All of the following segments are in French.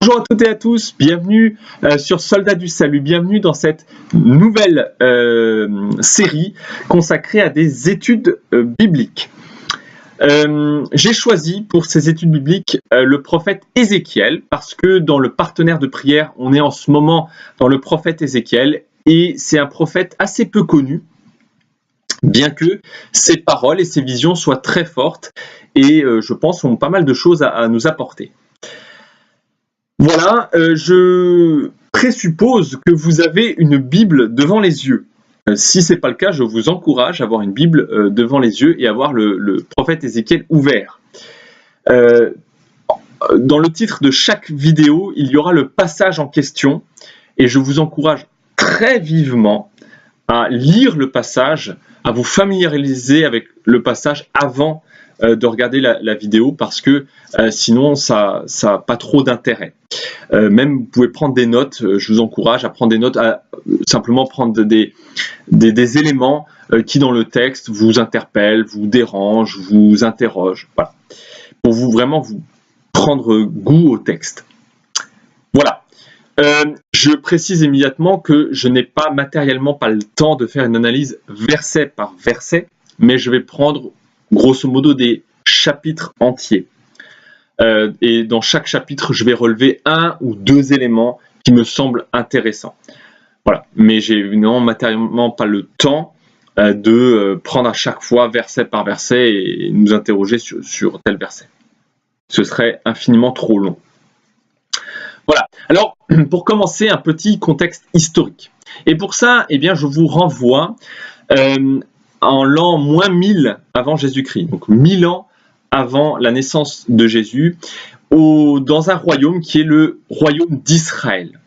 Bonjour à toutes et à tous, bienvenue sur Soldats du Salut, bienvenue dans cette nouvelle série consacrée à des études bibliques. J'ai choisi pour ces études bibliques le prophète Ézéchiel parce que dans le partenaire de prière, on est en ce moment dans le prophète Ézéchiel et c'est un prophète assez peu connu, bien que ses paroles et ses visions soient très fortes et je pense ont pas mal de choses à nous apporter. Voilà, je présuppose que vous avez une Bible devant les yeux. Si ce n'est pas le cas, je vous encourage à avoir une Bible devant les yeux et à avoir le prophète Ézéchiel ouvert. Dans le titre de chaque vidéo, il y aura le passage en question et je vous encourage très vivement à lire le passage, à vous familiariser avec le passage avant de regarder la vidéo parce que sinon ça n'a pas trop d'intérêt. Même vous pouvez prendre des notes, je vous encourage à prendre des notes, à simplement prendre des éléments qui dans le texte vous interpellent, vous dérangent, vous interrogent, voilà, pour vous vraiment vous prendre goût au texte. Voilà. Je précise immédiatement que je n'ai pas matériellement pas le temps de faire une analyse verset par verset, mais je vais prendre grosso modo des chapitres entiers. Et dans chaque chapitre, je vais relever un ou deux éléments qui me semblent intéressants. Voilà. Mais j'ai évidemment matériellement pas le temps de prendre à chaque fois verset par verset et nous interroger sur tel verset. Ce serait infiniment trop long. Voilà. Alors, pour commencer, un petit contexte historique. Et pour ça, eh bien, je vous renvoie en l'an moins 1000 avant Jésus-Christ, donc 1000 ans avant la naissance de Jésus, dans un royaume qui est le royaume d'Israël.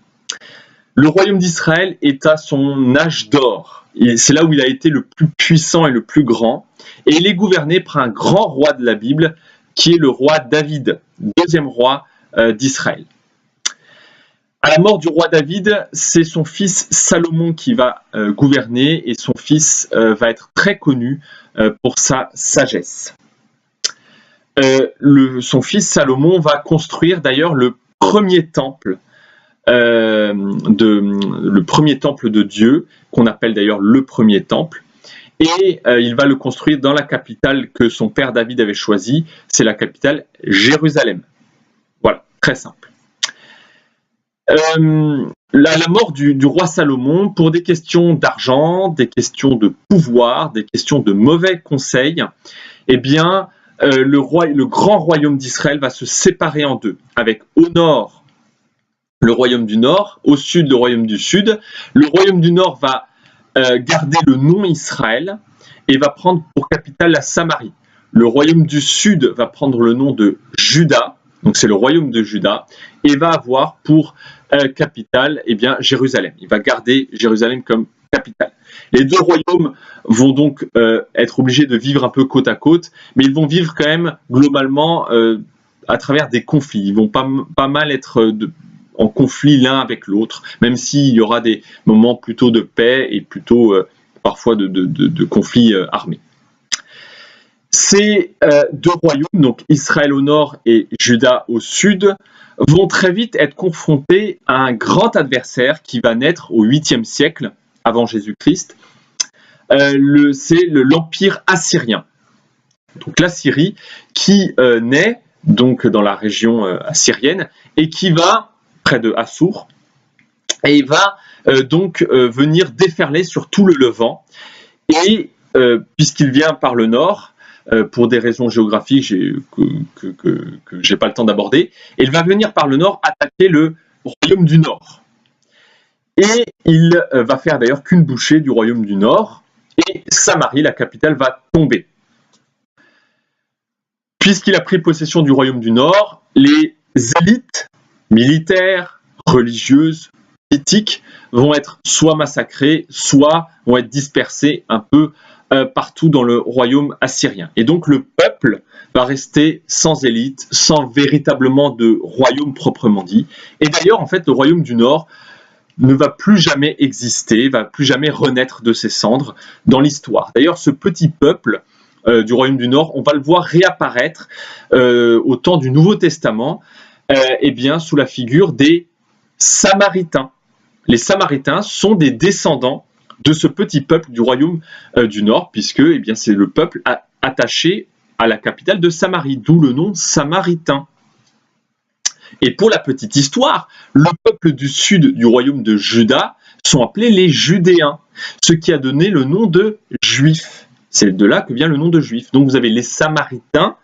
Le royaume d'Israël est à son âge d'or. C'est là où il a été le plus puissant et le plus grand. Et il est gouverné par un grand roi de la Bible, qui est le roi David, deuxième roi d'Israël. À la mort du roi David, c'est son fils Salomon qui va gouverner et son fils va être très connu pour sa sagesse. Son fils Salomon va construire d'ailleurs le premier temple de Dieu, qu'on appelle d'ailleurs le premier temple, et il va le construire dans la capitale que son père David avait choisie, c'est la capitale Jérusalem. Voilà, très simple. La mort du roi Salomon, pour des questions d'argent, des questions de pouvoir, des questions de mauvais conseils, eh bien, le grand royaume d'Israël va se séparer en deux, avec au nord le royaume du nord, au sud le royaume du sud. Le royaume du nord va garder le nom Israël et va prendre pour capitale la Samarie. Le royaume du sud va prendre le nom de Juda, donc c'est le royaume de Juda, et va avoir pour capitale eh bien, Jérusalem. Il va garder Jérusalem comme capitale. Les deux royaumes vont donc être obligés de vivre un peu côte à côte, mais ils vont vivre quand même globalement à travers des conflits. Ils vont pas mal être en conflit l'un avec l'autre, même s'il y aura des moments plutôt de paix et plutôt parfois de conflits armés. Ces deux royaumes, donc Israël au nord et Juda au sud, vont très vite être confrontés à un grand adversaire qui va naître au 8e siècle avant Jésus-Christ. C'est l'Empire assyrien. Donc l'Assyrie qui naît donc dans la région assyrienne et qui va près de Assour et va donc venir déferler sur tout le Levant et puisqu'il vient par le nord, pour des raisons géographiques que je n'ai pas le temps d'aborder, il va venir par le nord attaquer le royaume du nord. Et il va faire d'ailleurs qu'une bouchée du royaume du nord, et Samarie, la capitale, va tomber. Puisqu'il a pris possession du royaume du nord, les élites militaires, religieuses, politiques vont être soit massacrées, soit vont être dispersées un peu partout dans le royaume assyrien. Et donc le peuple va rester sans élite, sans véritablement de royaume proprement dit. Et d'ailleurs, en fait, le royaume du Nord ne va plus jamais exister, va plus jamais renaître de ses cendres dans l'histoire. D'ailleurs, ce petit peuple du royaume du Nord, on va le voir réapparaître au temps du Nouveau Testament, eh bien, sous la figure des Samaritains. Les Samaritains sont des descendants de ce petit peuple du royaume du Nord, puisque eh bien, c'est le peuple attaché à la capitale de Samarie, d'où le nom Samaritain. Et pour la petite histoire, le peuple du sud du royaume de Juda sont appelés les Judéens, ce qui a donné le nom de Juifs. C'est de là que vient le nom de Juifs. Donc vous avez les Samaritains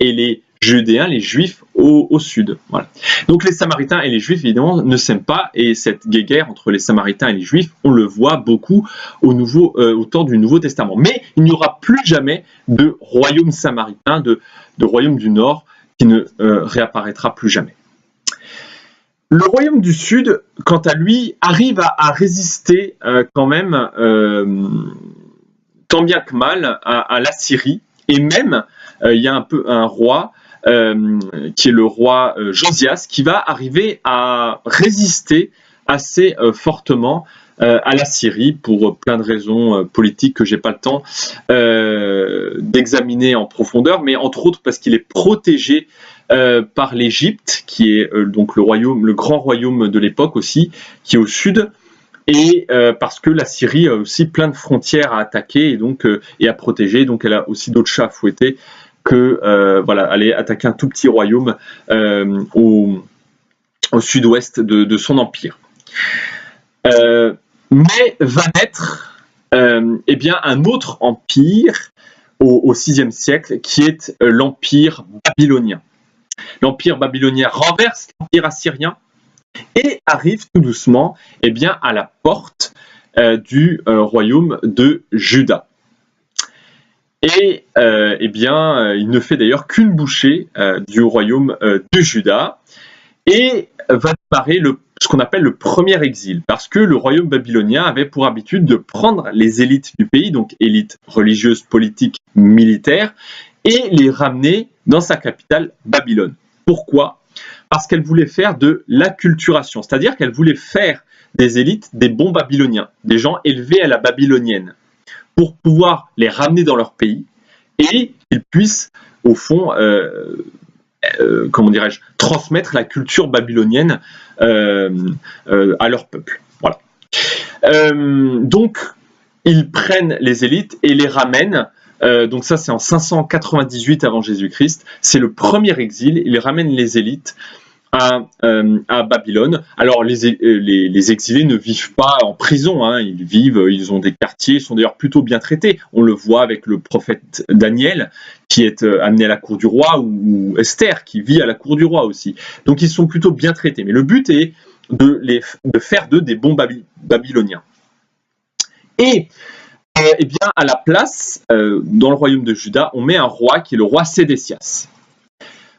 et les Judéens, les Juifs au sud. Voilà. Donc les Samaritains et les Juifs, évidemment, ne s'aiment pas, et cette guéguerre entre les Samaritains et les Juifs, on le voit beaucoup au temps du Nouveau Testament. Mais il n'y aura plus jamais de royaume samaritain, de royaume du Nord, qui ne réapparaîtra plus jamais. Le royaume du Sud, quant à lui, arrive à résister quand même, tant bien que mal, à l'Assyrie. Et même, il y a un roi, qui est le roi Josias, qui va arriver à résister assez fortement à la Syrie pour plein de raisons politiques que j'ai pas le temps d'examiner en profondeur, mais entre autres parce qu'il est protégé par l'Égypte, qui est donc le grand royaume de l'époque aussi, qui est au sud, et parce que la Syrie a aussi plein de frontières à attaquer et à protéger, donc elle a aussi d'autres chats à fouetter que aller attaquer un tout petit royaume au sud-ouest de son empire. Mais va naître eh bien, un autre empire au VIe siècle, qui est l'empire babylonien. L'empire babylonien renverse l'empire assyrien et arrive tout doucement eh bien, à la porte du royaume de Juda. Et eh bien, il ne fait d'ailleurs qu'une bouchée du royaume de Juda, et va démarrer ce qu'on appelle le premier exil, parce que le royaume babylonien avait pour habitude de prendre les élites du pays, donc élites religieuses, politiques, militaires, et les ramener dans sa capitale, Babylone. Pourquoi ? Parce qu'elle voulait faire de l'acculturation, c'est-à-dire qu'elle voulait faire des élites des bons babyloniens, des gens élevés à la babylonienne, pour pouvoir les ramener dans leur pays et qu'ils puissent, au fond, transmettre la culture babylonienne à leur peuple. Voilà. Donc, ils prennent les élites et les ramènent. Donc ça, c'est en 598 avant Jésus-Christ. C'est le premier exil. Ils ramènent les élites à Babylone. Alors les exilés ne vivent pas en prison, hein. Ils ont des quartiers, ils sont d'ailleurs plutôt bien traités. On le voit avec le prophète Daniel qui est amené à la cour du roi, ou Esther qui vit à la cour du roi aussi. Donc ils sont plutôt bien traités. Mais le but est de faire d'eux des bons Babyloniens. Et eh bien, à la place, dans le royaume de Juda, on met un roi qui est le roi Sédécias.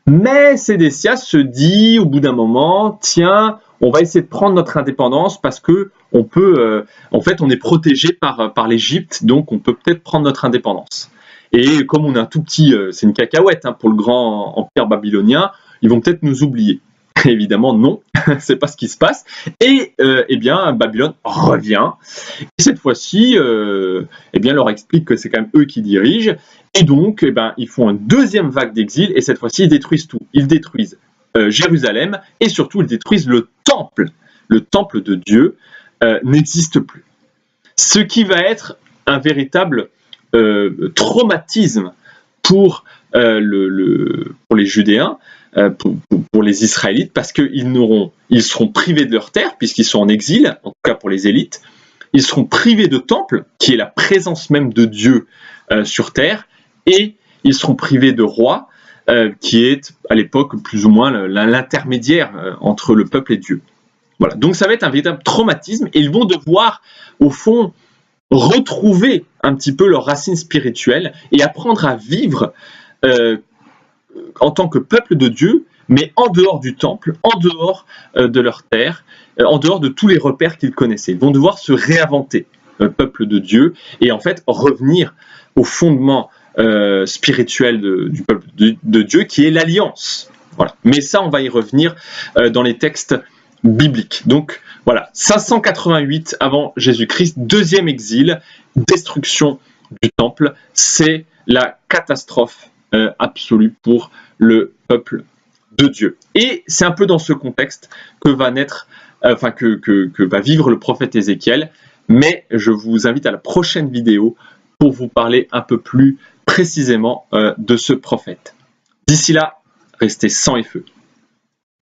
Mais Sédécias se dit au bout d'un moment, tiens, on va essayer de prendre notre indépendance parce que on peut, en fait, on est protégé par l'Égypte, donc on peut peut-être prendre notre indépendance. Et comme on est un tout petit, c'est une cacahuète hein, pour le grand empire babylonien, ils vont peut-être nous oublier. Évidemment, non, c'est pas ce qui se passe. Et eh bien, Babylone revient. Et cette fois-ci, eh bien, leur explique que c'est quand même eux qui dirigent. Et donc, eh ben, ils font une deuxième vague d'exil. Et cette fois-ci, ils détruisent tout. Ils détruisent Jérusalem et surtout, ils détruisent le temple. Le temple de Dieu n'existe plus. Ce qui va être un véritable traumatisme pour les Judéens, pour les Israélites, parce qu'ils seront privés de leur terre, puisqu'ils sont en exil, en tout cas pour les élites. Ils seront privés de temple, qui est la présence même de Dieu sur terre, et ils seront privés de roi, qui est à l'époque plus ou moins l'intermédiaire entre le peuple et Dieu. Voilà. Donc ça va être un véritable traumatisme, et ils vont devoir, au fond, retrouver un petit peu leurs racines spirituelles et apprendre à vivre en tant que peuple de Dieu, mais en dehors du temple, en dehors de leur terre, en dehors de tous les repères qu'ils connaissaient. Ils vont devoir se réinventer, peuple de Dieu, et en fait revenir au fondement spirituel du peuple de Dieu, qui est l'alliance. Voilà. Mais ça, on va y revenir dans les textes bibliques. Donc voilà, 588 avant Jésus-Christ, deuxième exil, destruction du temple, c'est la catastrophe absolue pour le peuple de Dieu. Et c'est un peu dans ce contexte que va naître, que va vivre le prophète Ézéchiel. Mais je vous invite à la prochaine vidéo pour vous parler un peu plus précisément de ce prophète. D'ici là, restez sang et feu.